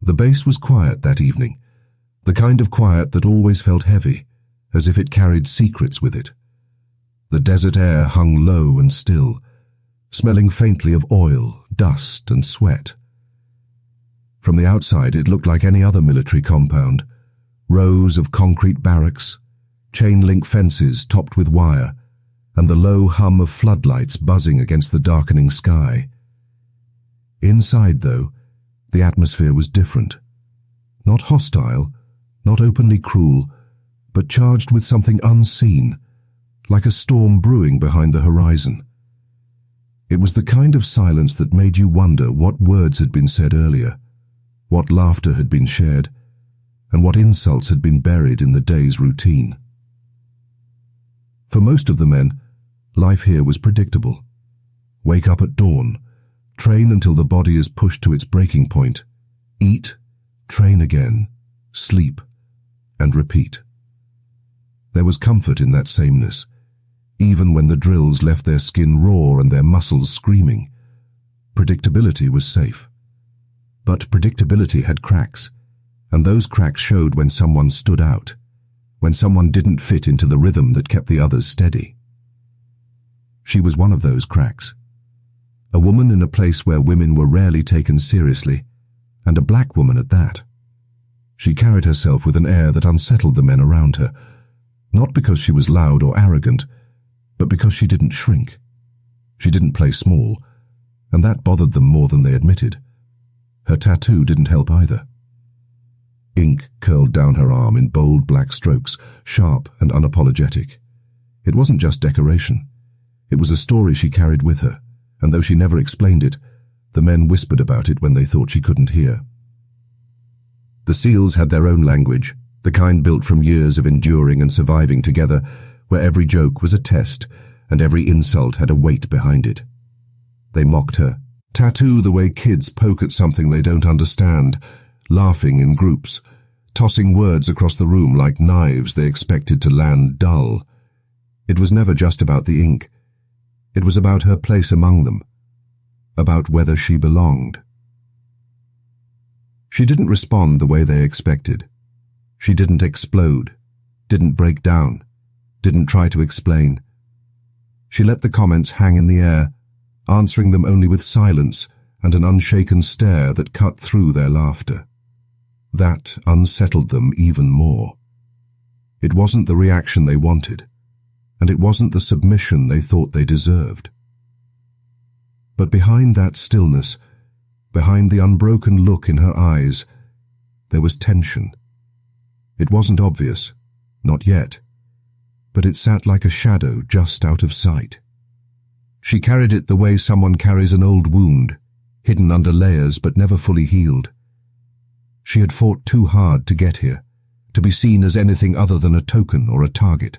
The base was quiet that evening, the kind of quiet that always felt heavy, as if it carried secrets with it. The desert air hung low and still, smelling faintly of oil, dust, and sweat. From the outside it looked like any other military compound, rows of concrete barracks, chain-link fences topped with wire, and the low hum of floodlights buzzing against the darkening sky. Inside, though, the atmosphere was different. Not hostile, not openly cruel, but charged with something unseen, like a storm brewing behind the horizon. It was the kind of silence that made you wonder what words had been said earlier, what laughter had been shared, and what insults had been buried in the day's routine. For most of the men, life here was predictable. Wake up at dawn, train until the body is pushed to its breaking point, eat, train again, sleep, and repeat. There was comfort in that sameness, even when the drills left their skin raw and their muscles screaming. Predictability was safe. But predictability had cracks, and those cracks showed when someone stood out, when someone didn't fit into the rhythm that kept the others steady. She was one of those cracks. A woman in a place where women were rarely taken seriously, and a black woman at that. She carried herself with an air that unsettled the men around her, not because she was loud or arrogant, but because she didn't shrink. She didn't play small, and that bothered them more than they admitted. Her tattoo didn't help either. Ink curled down her arm in bold black strokes, sharp and unapologetic. It wasn't just decoration. It was a story she carried with her, and though she never explained it, the men whispered about it when they thought she couldn't hear. The SEALs had their own language, the kind built from years of enduring and surviving together, where every joke was a test and every insult had a weight behind it. They mocked her. Tattoo the way kids poke at something they don't understand, laughing in groups, tossing words across the room like knives they expected to land dull. It was never just about the ink. It was about her place among them, about whether she belonged. She didn't respond the way they expected. She didn't explode, didn't break down, didn't try to explain. She let the comments hang in the air, answering them only with silence and an unshaken stare that cut through their laughter. That unsettled them even more. It wasn't the reaction they wanted, and it wasn't the submission they thought they deserved. But behind that stillness, behind the unbroken look in her eyes, there was tension. It wasn't obvious, not yet, but it sat like a shadow just out of sight. She carried it the way someone carries an old wound, hidden under layers but never fully healed. She had fought too hard to get here, to be seen as anything other than a token or a target.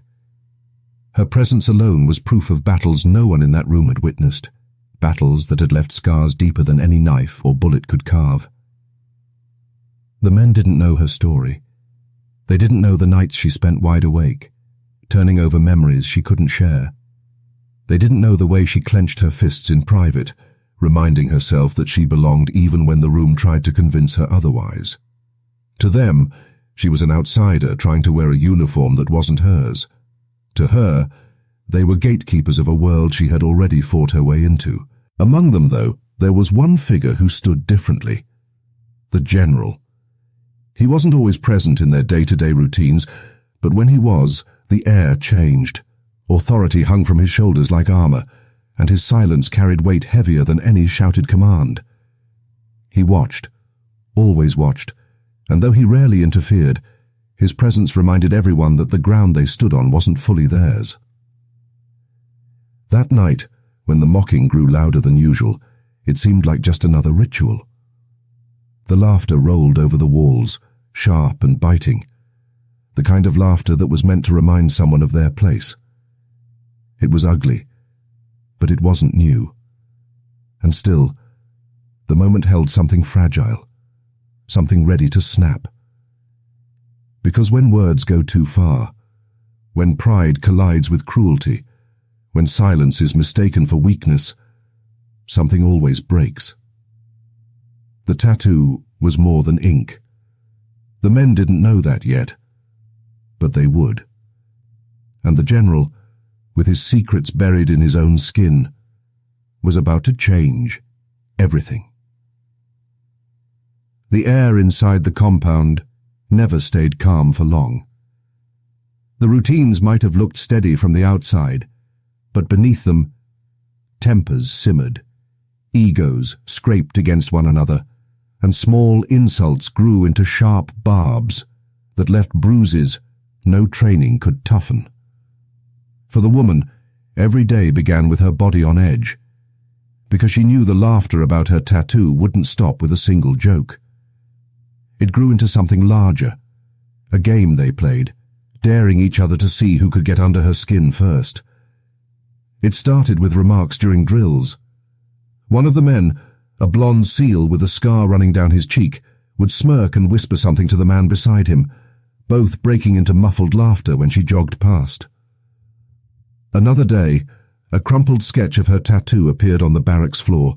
Her presence alone was proof of battles no one in that room had witnessed, battles that had left scars deeper than any knife or bullet could carve. The men didn't know her story. They didn't know the nights she spent wide awake, turning over memories she couldn't share. They didn't know the way she clenched her fists in private, reminding herself that she belonged even when the room tried to convince her otherwise. To them, she was an outsider trying to wear a uniform that wasn't hers. To her, they were gatekeepers of a world she had already fought her way into. Among them, though, there was one figure who stood differently. The General. He wasn't always present in their day-to-day routines, but when he was, the air changed. Authority hung from his shoulders like armor, and his silence carried weight heavier than any shouted command. He watched, always watched, and though he rarely interfered, his presence reminded everyone that the ground they stood on wasn't fully theirs. That night, when the mocking grew louder than usual, it seemed like just another ritual. The laughter rolled over the walls, sharp and biting, the kind of laughter that was meant to remind someone of their place. It was ugly, but it wasn't new. And still, the moment held something fragile, something ready to snap. Because when words go too far, when pride collides with cruelty, when silence is mistaken for weakness, something always breaks. The tattoo was more than ink. The men didn't know that yet, but they would. And the general, with his secrets buried in his own skin, was about to change everything. The air inside the compound never stayed calm for long. The routines might have looked steady from the outside, but beneath them, tempers simmered, egos scraped against one another, and small insults grew into sharp barbs that left bruises no training could toughen. For the woman, every day began with her body on edge, because she knew the laughter about her tattoo wouldn't stop with a single joke. It grew into something larger, a game they played, daring each other to see who could get under her skin first. It started with remarks during drills. One of the men, a blonde seal with a scar running down his cheek, would smirk and whisper something to the man beside him, both breaking into muffled laughter when she jogged past. Another day, a crumpled sketch of her tattoo appeared on the barracks floor,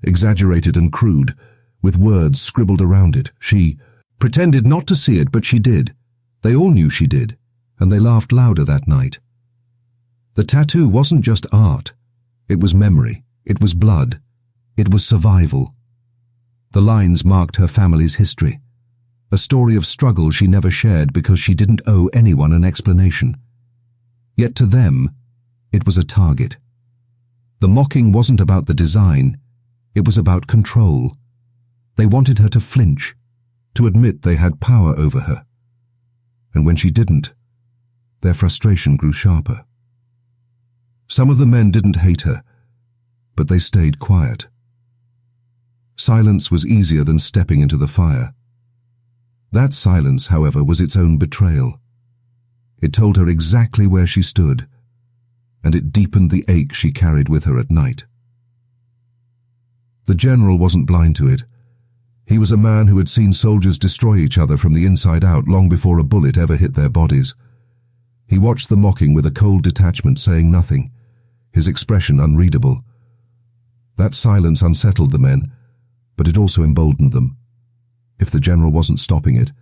exaggerated and crude, with words scribbled around it. She pretended not to see it, but she did. They all knew she did, and they laughed louder that night. The tattoo wasn't just art. It was memory. It was blood. It was survival. The lines marked her family's history, a story of struggle she never shared because she didn't owe anyone an explanation. Yet to them, it was a target. The mocking wasn't about the design, it was about control. They wanted her to flinch, to admit they had power over her. And when she didn't, their frustration grew sharper. Some of the men didn't hate her, but they stayed quiet. Silence was easier than stepping into the fire. That silence, however, was its own betrayal. It told her exactly where she stood, and it deepened the ache she carried with her at night. The general wasn't blind to it. He was a man who had seen soldiers destroy each other from the inside out long before a bullet ever hit their bodies. He watched the mocking with a cold detachment, saying nothing, his expression unreadable. That silence unsettled the men, but it also emboldened them. If the general wasn't stopping it,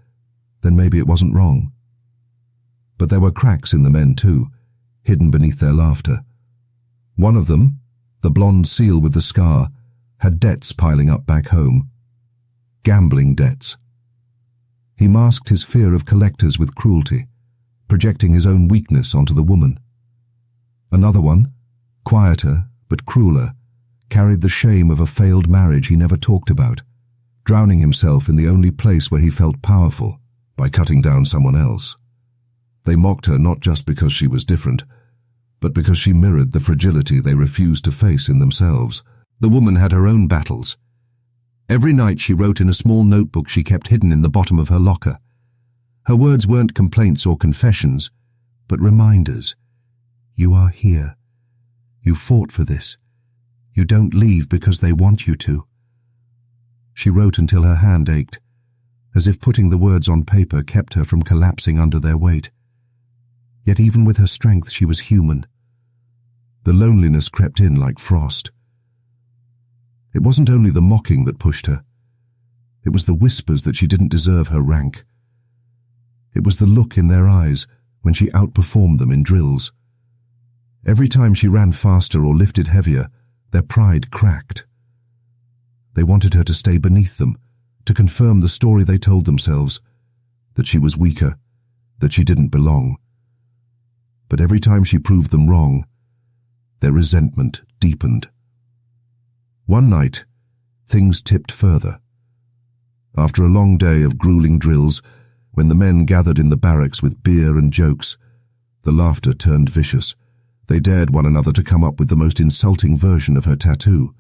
then maybe it wasn't wrong. But there were cracks in the men too, hidden beneath their laughter. One of them, the blonde seal with the scar, had debts piling up back home. Gambling debts. He masked his fear of collectors with cruelty, projecting his own weakness onto the woman. Another one, quieter but crueler, carried the shame of a failed marriage he never talked about, drowning himself in the only place where he felt powerful, by cutting down someone else. They mocked her not just because she was different, but because she mirrored the fragility they refused to face in themselves. The woman had her own battles. Every night she wrote in a small notebook she kept hidden in the bottom of her locker. Her words weren't complaints or confessions, but reminders. You are here. You fought for this. You don't leave because they want you to. She wrote until her hand ached, as if putting the words on paper kept her from collapsing under their weight. Yet even with her strength she was human. The loneliness crept in like frost. It wasn't only the mocking that pushed her. It was the whispers that she didn't deserve her rank. It was the look in their eyes when she outperformed them in drills. Every time she ran faster or lifted heavier, their pride cracked. They wanted her to stay beneath them, to confirm the story they told themselves, that she was weaker, that she didn't belong. But every time she proved them wrong, their resentment deepened. One night, things tipped further. After a long day of grueling drills, when the men gathered in the barracks with beer and jokes, the laughter turned vicious. They dared one another to come up with the most insulting version of her tattoo.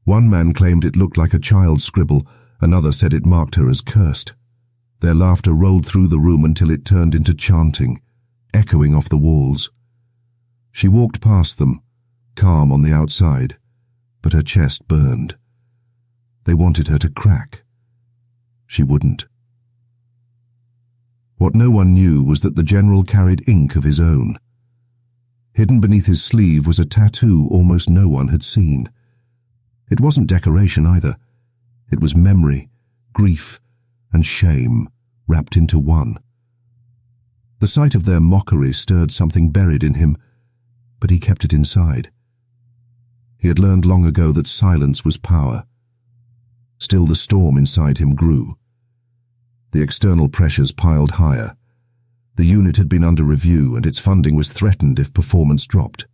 One man claimed it looked like a child's scribble, another said it marked her as cursed. Their laughter rolled through the room until it turned into chanting, echoing off the walls. She walked past them, calm on the outside, but her chest burned. They wanted her to crack. She wouldn't. What no one knew was that the general carried ink of his own. Hidden beneath his sleeve was a tattoo almost no one had seen. It wasn't decoration either. It was memory, grief and shame wrapped into one. The sight of their mockery stirred something buried in him, but he kept it inside. He had learned long ago that silence was power. Still, the storm inside him grew. The external pressures piled higher. The unit had been under review, and its funding was threatened if performance dropped.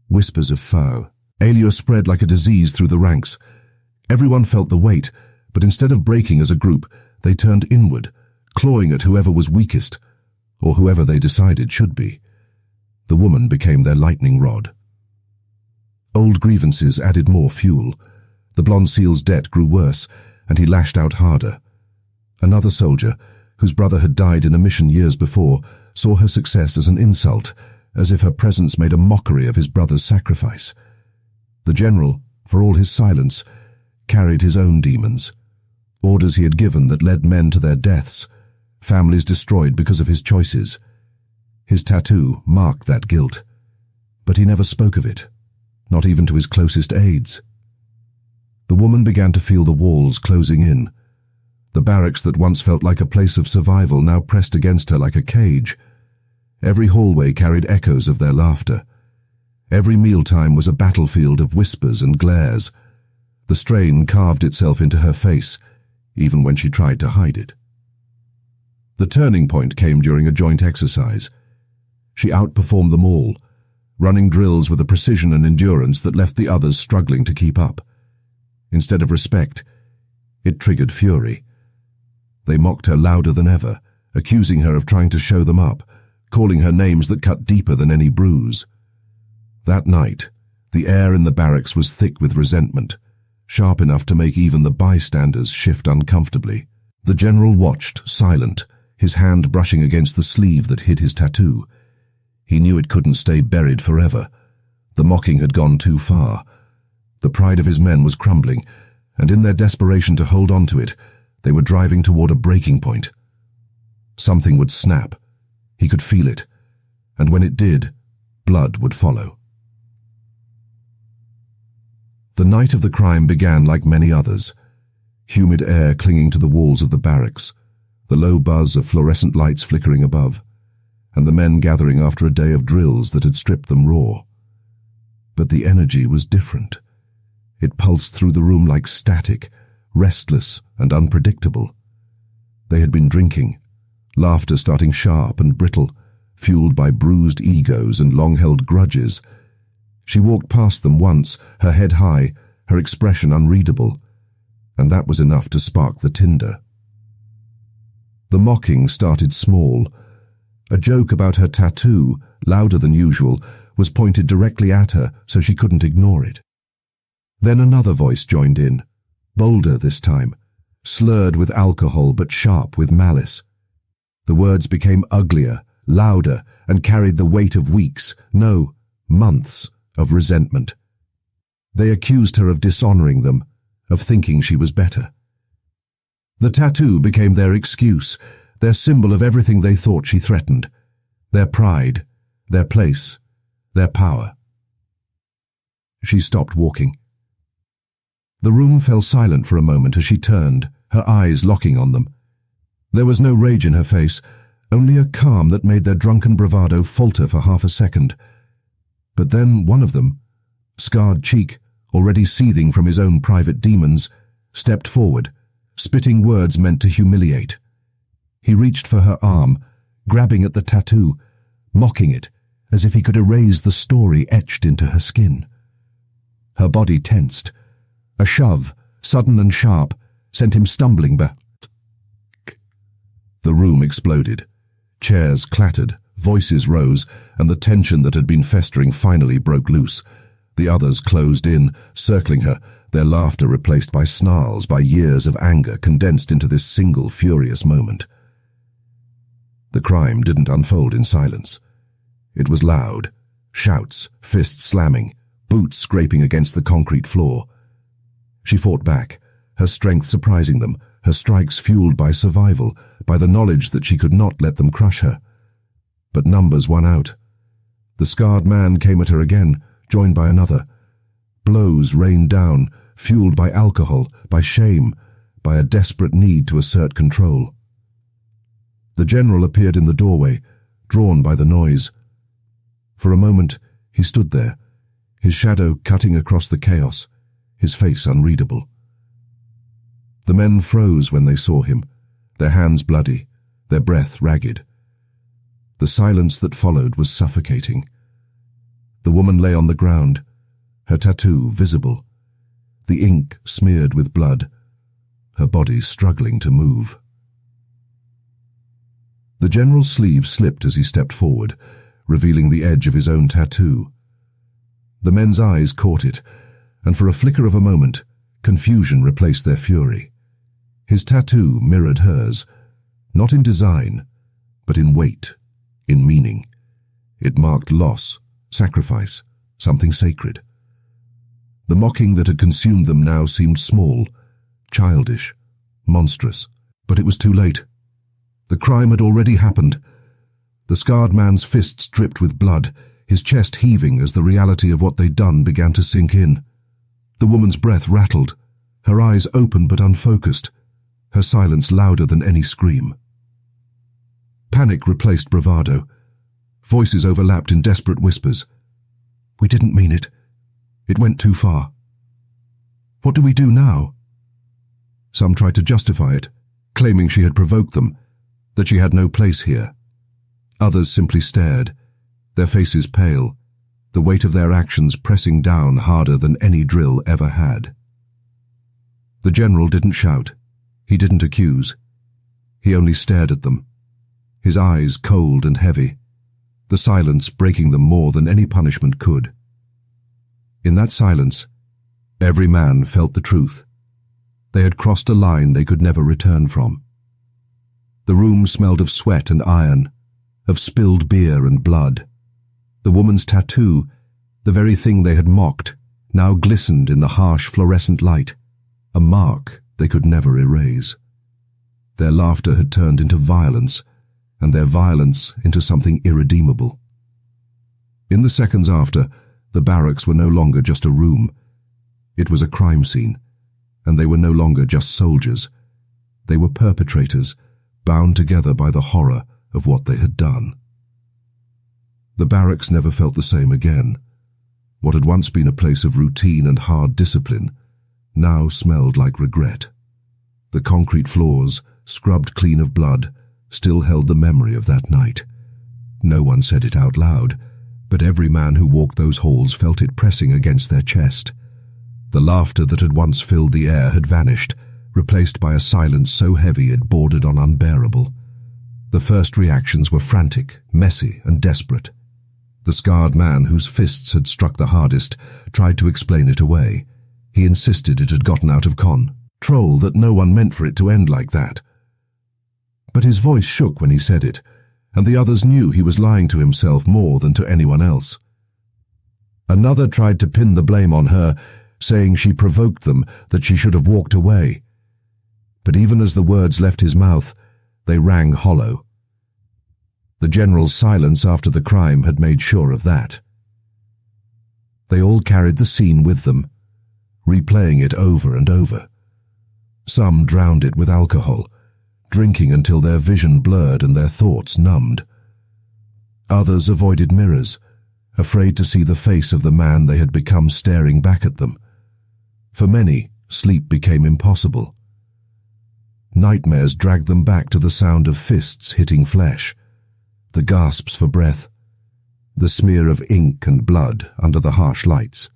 Whispers of foe. Failure spread like a disease through the ranks. Everyone felt the weight, but instead of breaking as a group, they turned inward, clawing at whoever was weakest, or whoever they decided should be. The woman became their lightning rod. Old grievances added more fuel. The blonde seal's debt grew worse, and he lashed out harder. Another soldier, whose brother had died in a mission years before, saw her success as an insult, as if her presence made a mockery of his brother's sacrifice. The general, for all his silence, carried his own demons. Orders he had given that led men to their deaths, families destroyed because of his choices. His tattoo marked that guilt, but he never spoke of it, not even to his closest aides. The woman began to feel the walls closing in. The barracks that once felt like a place of survival now pressed against her like a cage. Every hallway carried echoes of their laughter. Every mealtime was a battlefield of whispers and glares. The strain carved itself into her face, even when she tried to hide it. The turning point came during a joint exercise. She outperformed them all, running drills with a precision and endurance that left the others struggling to keep up. Instead of respect, it triggered fury. They mocked her louder than ever, accusing her of trying to show them up, calling her names that cut deeper than any bruise. That night, the air in the barracks was thick with resentment, sharp enough to make even the bystanders shift uncomfortably. The general watched, silent, his hand brushing against the sleeve that hid his tattoo. He knew it couldn't stay buried forever. The mocking had gone too far. The pride of his men was crumbling, and in their desperation to hold on to it, they were driving toward a breaking point. Something would snap. He could feel it, and when it did, blood would follow. The night of the crime began like many others. Humid air clinging to the walls of the barracks, the low buzz of fluorescent lights flickering above, and the men gathering after a day of drills that had stripped them raw. But the energy was different. It pulsed through the room like static, restless and unpredictable. They had been drinking, laughter starting sharp and brittle, fueled by bruised egos and long-held grudges. She walked past them once, her head high, her expression unreadable, and that was enough to spark the tinder. The mocking started small. A joke about her tattoo, louder than usual, was pointed directly at her so she couldn't ignore it. Then another voice joined in, bolder this time, slurred with alcohol but sharp with malice. The words became uglier, louder, and carried the weight of weeks, no, months, of resentment. They accused her of dishonoring them, of thinking she was better. The tattoo became their excuse, their symbol of everything they thought she threatened, their pride, their place, their power. She stopped walking. The room fell silent for a moment as she turned, her eyes locking on them. There was no rage in her face, only a calm that made their drunken bravado falter for half a second. But then one of them, scarred cheek, already seething from his own private demons, stepped forward, spitting words meant to humiliate. He reached for her arm, grabbing at the tattoo, mocking it, as if he could erase the story etched into her skin. Her body tensed. A shove, sudden and sharp, sent him stumbling back. The room exploded. Chairs clattered, voices rose, and the tension that had been festering finally broke loose. The others closed in, circling her, their laughter replaced by snarls, by years of anger condensed into this single furious moment. The crime didn't unfold in silence. It was loud. Shouts, fists slamming, boots scraping against the concrete floor. She fought back, her strength surprising them, her strikes fueled by survival, by the knowledge that she could not let them crush her. But numbers won out. The scarred man came at her again, joined by another. Blows rained down, fueled by alcohol, by shame, by a desperate need to assert control. The general appeared in the doorway, drawn by the noise. For a moment, he stood there, his shadow cutting across the chaos, his face unreadable. The men froze when they saw him, their hands bloody, their breath ragged. The silence that followed was suffocating. The woman lay on the ground, her tattoo visible, the ink smeared with blood, her body struggling to move. The general's sleeve slipped as he stepped forward, revealing the edge of his own tattoo. The men's eyes caught it, and for a flicker of a moment, confusion replaced their fury. His tattoo mirrored hers, not in design, but in weight, in meaning. It marked loss, sacrifice, something sacred. The mocking that had consumed them now seemed small, childish, monstrous, but it was too late. The crime had already happened. The scarred man's fists dripped with blood, his chest heaving as the reality of what they'd done began to sink in. The woman's breath rattled, her eyes open but unfocused, her silence louder than any scream. Panic replaced bravado. Voices overlapped in desperate whispers. "We didn't mean it. It went too far. What do we do now?" Some tried to justify it, claiming she had provoked them, that she had no place here. Others simply stared, their faces pale, the weight of their actions pressing down harder than any drill ever had. The general didn't shout. He didn't accuse. He only stared at them, his eyes cold and heavy, the silence breaking them more than any punishment could. In that silence, every man felt the truth. They had crossed a line they could never return from. The room smelled of sweat and iron, of spilled beer and blood. The woman's tattoo, the very thing they had mocked, now glistened in the harsh fluorescent light, a mark they could never erase. Their laughter had turned into violence, and their violence into something irredeemable. In the seconds after, the barracks were no longer just a room. It was a crime scene, and they were no longer just soldiers. They were perpetrators, bound together by the horror of what they had done. The barracks never felt the same again. What had once been a place of routine and hard discipline now smelled like regret. The concrete floors, scrubbed clean of blood, still held the memory of that night. No one said it out loud, but every man who walked those halls felt it pressing against their chest. The laughter that had once filled the air had vanished, replaced by a silence so heavy it bordered on unbearable. The first reactions were frantic, messy, and desperate. The scarred man whose fists had struck the hardest tried to explain it away. He insisted it had gotten out of control, that no one meant for it to end like that. But his voice shook when he said it, and the others knew he was lying to himself more than to anyone else. Another tried to pin the blame on her, saying she provoked them, that she should have walked away. But even as the words left his mouth, they rang hollow. The general's silence after the crime had made sure of that. They all carried the scene with them, replaying it over and over. Some drowned it with alcohol, drinking until their vision blurred and their thoughts numbed. Others avoided mirrors, afraid to see the face of the man they had become staring back at them. For many, sleep became impossible. Nightmares dragged them back to the sound of fists hitting flesh, the gasps for breath, the smear of ink and blood under the harsh lights.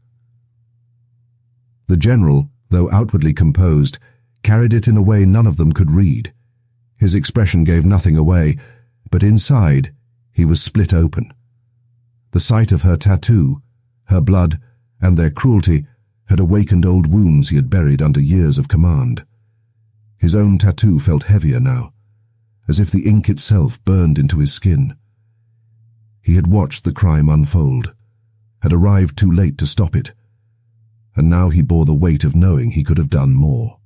The general, though outwardly composed, carried it in a way none of them could read. His expression gave nothing away, but inside he was split open. The sight of her tattoo, her blood, and their cruelty had awakened old wounds he had buried under years of command. His own tattoo felt heavier now, as if the ink itself burned into his skin. He had watched the crime unfold, had arrived too late to stop it, and now he bore the weight of knowing he could have done more.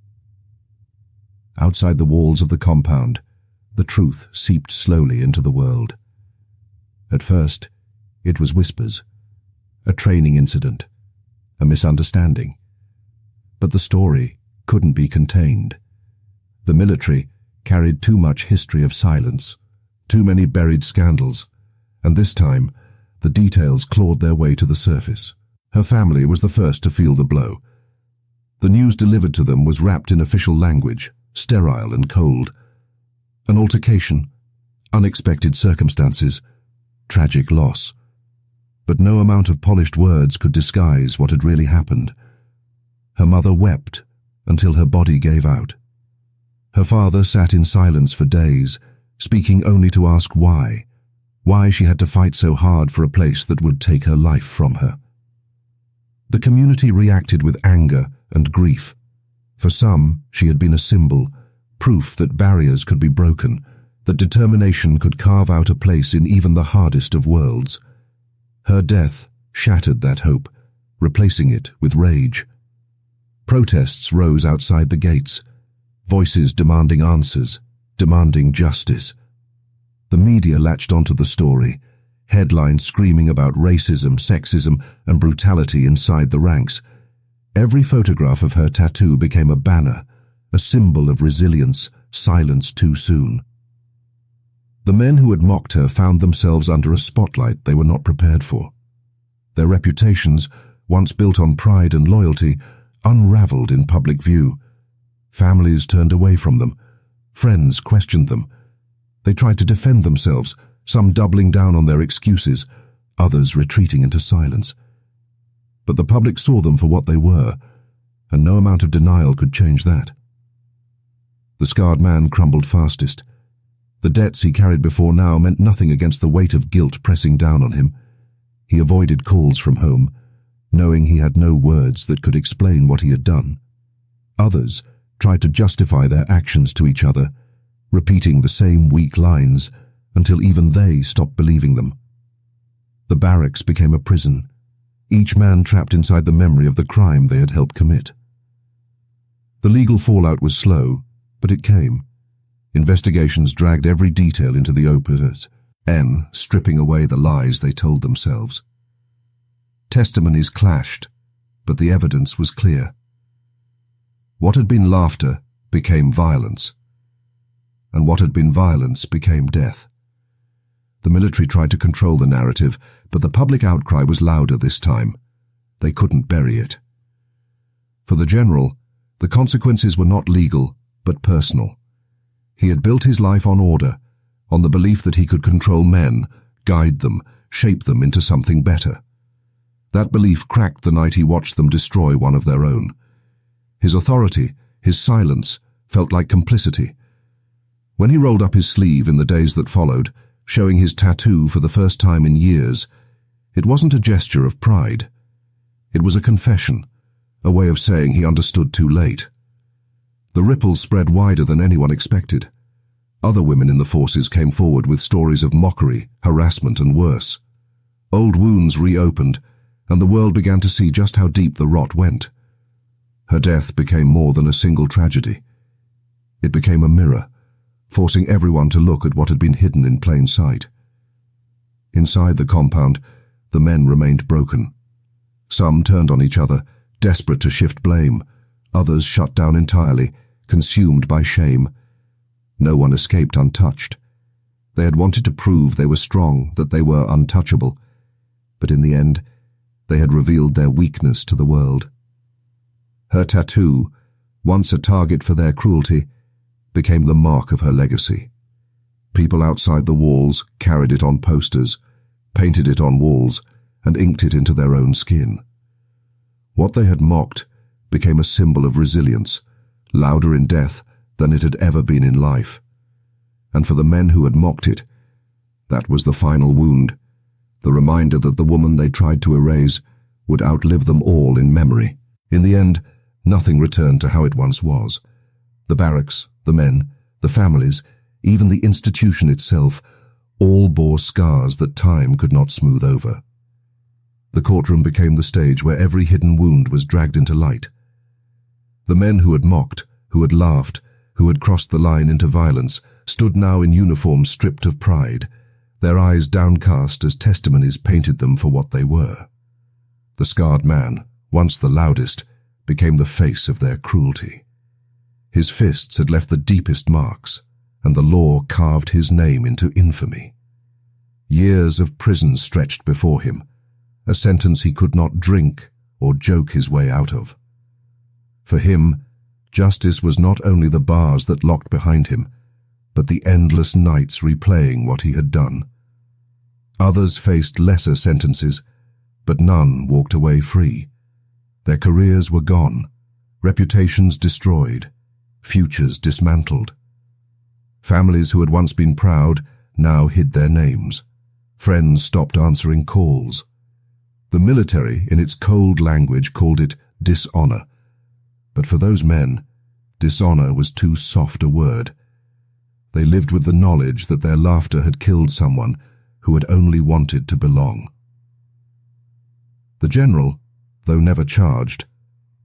Outside the walls of the compound, the truth seeped slowly into the world. At first, it was whispers, a training incident, a misunderstanding. But the story couldn't be contained. The military carried too much history of silence, too many buried scandals, and this time, the details clawed their way to the surface. Her family was the first to feel the blow. The news delivered to them was wrapped in official language, sterile and cold. An altercation, unexpected circumstances, tragic loss. But no amount of polished words could disguise what had really happened. Her mother wept until her body gave out. Her father sat in silence for days, speaking only to ask why she had to fight so hard for a place that would take her life from her. The community reacted with anger and grief. For some, she had been a symbol, proof that barriers could be broken, that determination could carve out a place in even the hardest of worlds. Her death shattered that hope, replacing it with rage. Protests rose outside the gates, voices demanding answers, demanding justice. The media latched onto the story, headlines screaming about racism, sexism, and brutality inside the ranks. Every photograph of her tattoo became a banner, a symbol of resilience, silenced too soon. The men who had mocked her found themselves under a spotlight they were not prepared for. Their reputations, once built on pride and loyalty, unraveled in public view. Families turned away from them. Friends questioned them. They tried to defend themselves, some doubling down on their excuses, others retreating into silence. But the public saw them for what they were, and no amount of denial could change that. The scarred man crumbled fastest. The debts he carried before now meant nothing against the weight of guilt pressing down on him. He avoided calls from home, knowing he had no words that could explain what he had done. Others tried to justify their actions to each other, repeating the same weak lines until even they stopped believing them. The barracks became a prison, each man trapped inside the memory of the crime they had helped commit. The legal fallout was slow, but it came. Investigations dragged every detail into the open, stripping away the lies they told themselves. Testimonies clashed, but the evidence was clear. What had been laughter became violence, and what had been violence became death. The military tried to control the narrative, but the public outcry was louder this time. They couldn't bury it. For the general, the consequences were not legal, but personal. He had built his life on order, on the belief that he could control men, guide them, shape them into something better. That belief cracked the night he watched them destroy one of their own. His authority, his silence, felt like complicity. When he rolled up his sleeve in the days that followed, showing his tattoo for the first time in years, it wasn't a gesture of pride. It was a confession, a way of saying he understood too late. The ripples spread wider than anyone expected. Other women in the forces came forward with stories of mockery, harassment, and worse. Old wounds reopened, and the world began to see just how deep the rot went. Her death became more than a single tragedy. It became a mirror, forcing everyone to look at what had been hidden in plain sight. Inside the compound, the men remained broken. Some turned on each other, desperate to shift blame. Others shut down entirely, consumed by shame. No one escaped untouched. They had wanted to prove they were strong, that they were untouchable. But in the end, they had revealed their weakness to the world. Her tattoo, once a target for their cruelty, became the mark of her legacy. People outside the walls carried it on posters, painted it on walls, and inked it into their own skin. What they had mocked became a symbol of resilience, louder in death than it had ever been in life. And for the men who had mocked it, that was the final wound, the reminder that the woman they tried to erase would outlive them all in memory. In the end, nothing returned to how it once was. The barracks, the men, the families, even the institution itself, all bore scars that time could not smooth over. The courtroom became the stage where every hidden wound was dragged into light. The men who had mocked, who had laughed, who had crossed the line into violence, stood now in uniform stripped of pride, their eyes downcast as testimonies painted them for what they were. The scarred man, once the loudest, became the face of their cruelty. His fists had left the deepest marks, and the law carved his name into infamy. Years of prison stretched before him, a sentence he could not drink or joke his way out of. For him, justice was not only the bars that locked behind him, but the endless nights replaying what he had done. Others faced lesser sentences, but none walked away free. Their careers were gone, reputations destroyed, futures dismantled. Families who had once been proud now hid their names. Friends stopped answering calls. The military, in its cold language, called it dishonor. But for those men, dishonor was too soft a word. They lived with the knowledge that their laughter had killed someone who had only wanted to belong. The general, though never charged,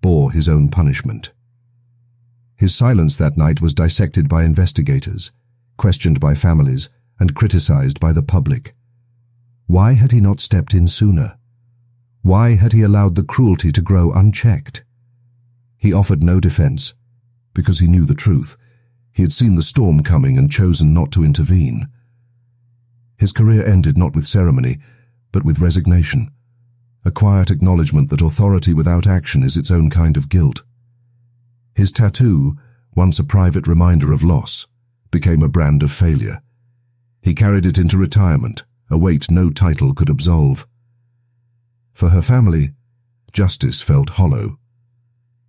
bore his own punishment. His silence that night was dissected by investigators, questioned by families, and criticized by the public. Why had he not stepped in sooner? Why had he allowed the cruelty to grow unchecked? He offered no defense, because he knew the truth. He had seen the storm coming and chosen not to intervene. His career ended not with ceremony, but with resignation, a quiet acknowledgement that authority without action is its own kind of guilt. His tattoo, once a private reminder of loss, became a brand of failure. He carried it into retirement, a weight no title could absolve. For her family, justice felt hollow.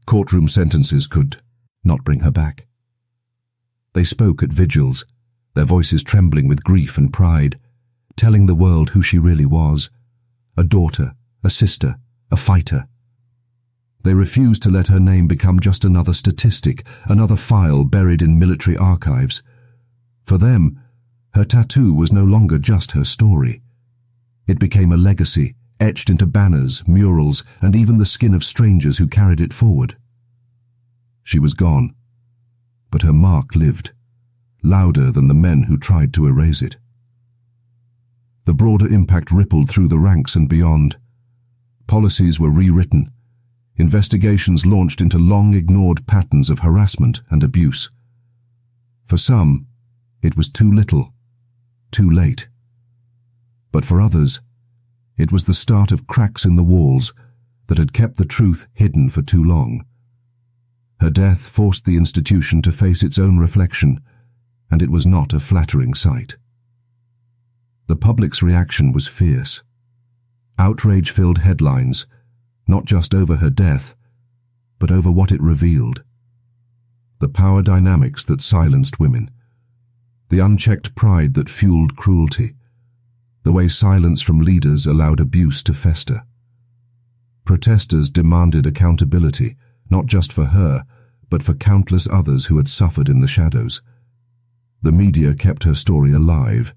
Courtroom sentences could not bring her back. They spoke at vigils, their voices trembling with grief and pride, telling the world who she really was, a daughter, a sister, a fighter. They refused to let her name become just another statistic, another file buried in military archives. For them, her tattoo was no longer just her story. It became a legacy, etched into banners, murals, and even the skin of strangers who carried it forward. She was gone, but her mark lived, louder than the men who tried to erase it. The broader impact rippled through the ranks and beyond. Policies were rewritten, investigations launched into long-ignored patterns of harassment and abuse. For some, it was too little, too late. But for others, it was the start of cracks in the walls that had kept the truth hidden for too long. Her death forced the institution to face its own reflection, and it was not a flattering sight. The public's reaction was fierce. Outrage filled headlines, not just over her death, but over what it revealed. The power dynamics that silenced women, the unchecked pride that fueled cruelty, the way silence from leaders allowed abuse to fester. Protesters demanded accountability, not just for her, but for countless others who had suffered in the shadows. The media kept her story alive,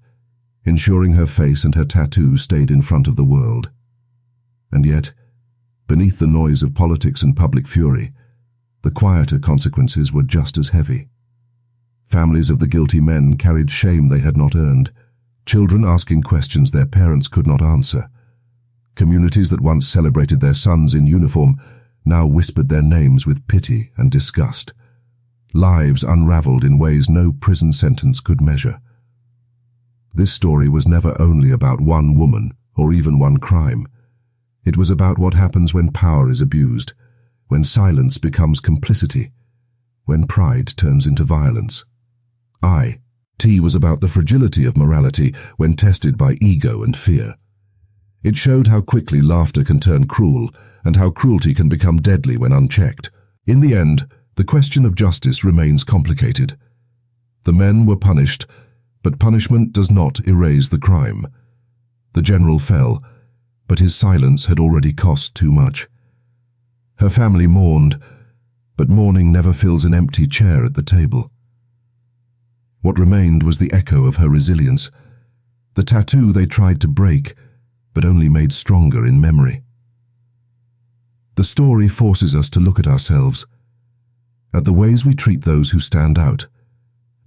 ensuring her face and her tattoo stayed in front of the world. And yet, beneath the noise of politics and public fury, the quieter consequences were just as heavy. Families of the guilty men carried shame they had not earned, children asking questions their parents could not answer. Communities that once celebrated their sons in uniform now whispered their names with pity and disgust. Lives unraveled in ways no prison sentence could measure. This story was never only about one woman or even one crime. It was about what happens when power is abused, when silence becomes complicity, when pride turns into violence. T was about the fragility of morality when tested by ego and fear. It showed how quickly laughter can turn cruel and how cruelty can become deadly when unchecked. In the end, the question of justice remains complicated. The men were punished, but punishment does not erase the crime. The general fell, but his silence had already cost too much. Her family mourned, but mourning never fills an empty chair at the table. What remained was the echo of her resilience, the tattoo they tried to break, but only made stronger in memory. The story forces us to look at ourselves, at the ways we treat those who stand out,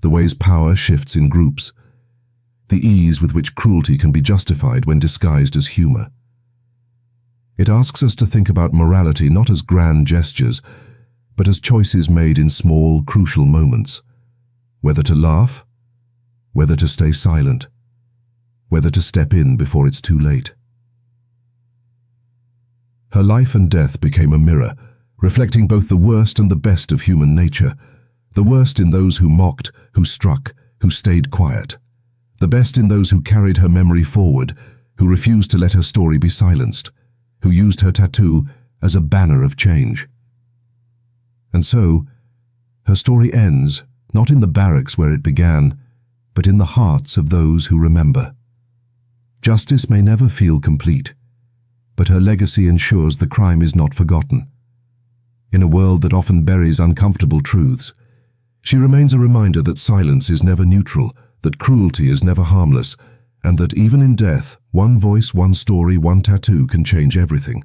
the ways power shifts in groups, the ease with which cruelty can be justified when disguised as humor. It asks us to think about morality not as grand gestures, but but as choices made in small, crucial moments. Whether to laugh, whether to stay silent, whether to step in before it's too late. Her life and death became a mirror, reflecting both the worst and the best of human nature. The worst in those who mocked, who struck, who stayed quiet. The best in those who carried her memory forward, who refused to let her story be silenced, who used her tattoo as a banner of change. And so, her story ends, not in the barracks where it began, but in the hearts of those who remember. Justice may never feel complete, but her legacy ensures the crime is not forgotten. In a world that often buries uncomfortable truths, she remains a reminder that silence is never neutral, that cruelty is never harmless, and that even in death, one voice, one story, one tattoo can change everything.